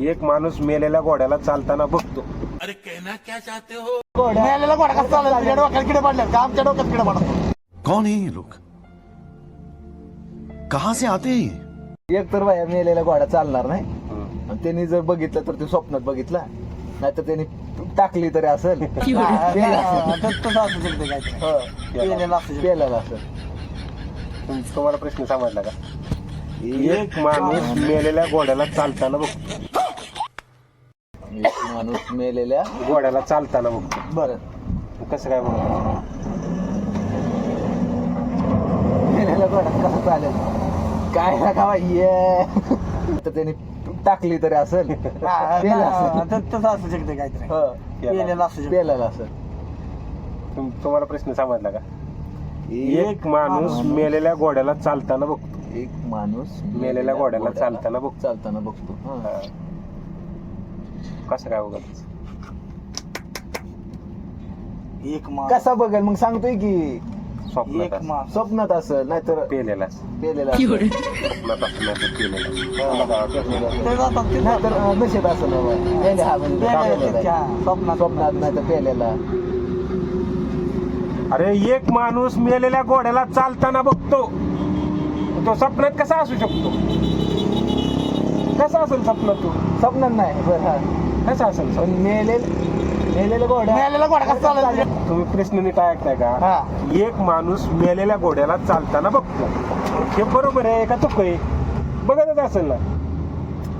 एक माणूस मेलेल्या घोड्याला चालताना बघतो. मेलेला घोडा कसा चालेल? तुझ्या डोक्यात किडे पडले का आमच्या डोक्यात किडे पडतात? कौन है ये लोग? कहां से आते हैं ये? एक तर बाया मेलेला घोडा चालणार नाही आणि त्यांनी जर बघितलं तर ते स्वप्नात बघितला, नाहीतर त्यांनी टाकली तरी असेल. तसं असू शकते काय पेलेला असू शकते. पेलेला असेल. तुम्हाला प्रश्न समजला का? एक माणूस मेलेल्या घोड्याला चालताना बघतो. एक माणूस मेलेल्या घोड्याला चालताना बघतो. बरं कसं काय बघतो? मेलेला घोडा कसा चालेल? काय ना का ये तर त्यांनी टाकली तरी असेल. पेलेला असेल. तसं असू शकते काहीतरी पेलेला असू शकते. पेलेला असेल. तुम्हाला प्रश्न समजला का? एक माणूस मेलेल्या घोड्याला चालताना बघतो. एक माणूस मेलेल्या घोड्याला चालताना बघतो. चालताना बघतो. हा. कसं काय बघत? एक माणूस कसा बघेल मग सांगतोय की स्वप्नात एक असं. माणूस स्वप्नात असेल नाहीतर पेलेला पेलेला असेल. स्वप्नात असं नाही तर पेलेला. ते जातात ते नाहीतर नशेत असेल बाबा. मेले हा म्हणजे पेलेला आहे. स्वप्नात स्वप्नात नाही तर पेलेला. अरे एक माणूस मेलेल्या घोड्याला चालताना बघतो. तो स्वप्नात कसा असू शकतो? कसा असेल स्वप्नात तो? स्वप्नात नाही. बरं हा. कसा असेल पण स्वप्नात? मेलेला घोडा मेलेला घोडा कसा चालेल? तुम्ही प्रश्न नीट ऐकताय का? हा. एक माणूस मेलेल्या घोड्याला चालताना बघतो. हे बरोबर आहे का चुक आहे? बघतच असेल ना.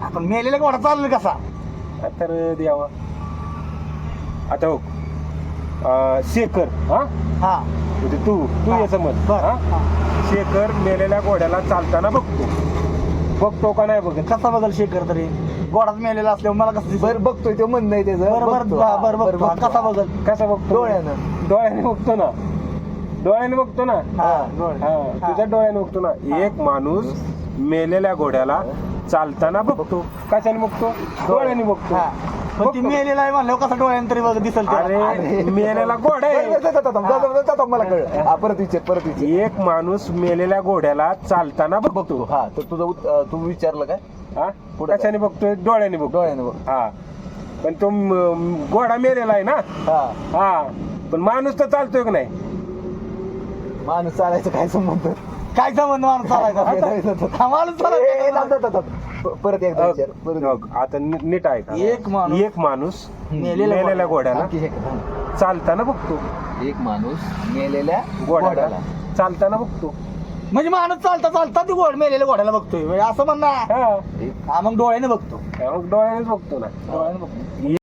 आपण मेलेला घोडा चालेल कसा? तर द्यावा आता हो. शेखर हा हा म्हणजे तू याचं मत बरं. हा? शेखर मेलेल्या घोड्याला चालताना बघतो का नाही बघत? कसा बघल शेखर तरी घोडाच मेलेला असल्यावर मला कसं दिसेल? बरं बघतोय तो म्हणणं आहे त्याचं. बघतो. बरं बघतो. कसा बघल? कसा बघतो? डोळ्याने बघतो ना. डोळ्याने बघतो ना. हा हा तुझ्या डोळ्याने बघतो ना. एक माणूस मेलेल्या घोड्याला चालताना बघतो. कशाने बघतो? डोळ्याने बघतो. हा. पण ती मेलेला आहे म्हणल्यावर कसा डोळ्याने तरी बघ दिसेल ते? अरे मेलेला घोडा आहे. मला कळलं. परत विचार. एक माणूस मेलेल्या घोड्याला चालताना बघतो. हा तर तुझं तू विचारलं काय? हा कशाने बघतोय? डोळ्याने बघतो. डोळ्याने बघ. हा पण तो घोडा मेलेला आहे ना. हा हा पण माणूस तर चालतोय की नाही? माणूस चालायचं काय संबंध? काय संबंध माणूस चालायचा? हा माणूस चालायचा. परत एकदा विचार. परत आता नीट आहे का? एक माणूस मेलेल्या घोड्याला आणखी हे कर. चालताना बघतो. एक माणूस मेलेल्या घोड्याला चालताना बघतो. म्हणजे माणूस चालता ती घोड मेलेल्या घोड्याला बघतोय असं म्हणणार. हा हा मग डोळ्याने बघतो. मग डोळ्यानेच बघतो ना. डोळ्याने बघतो.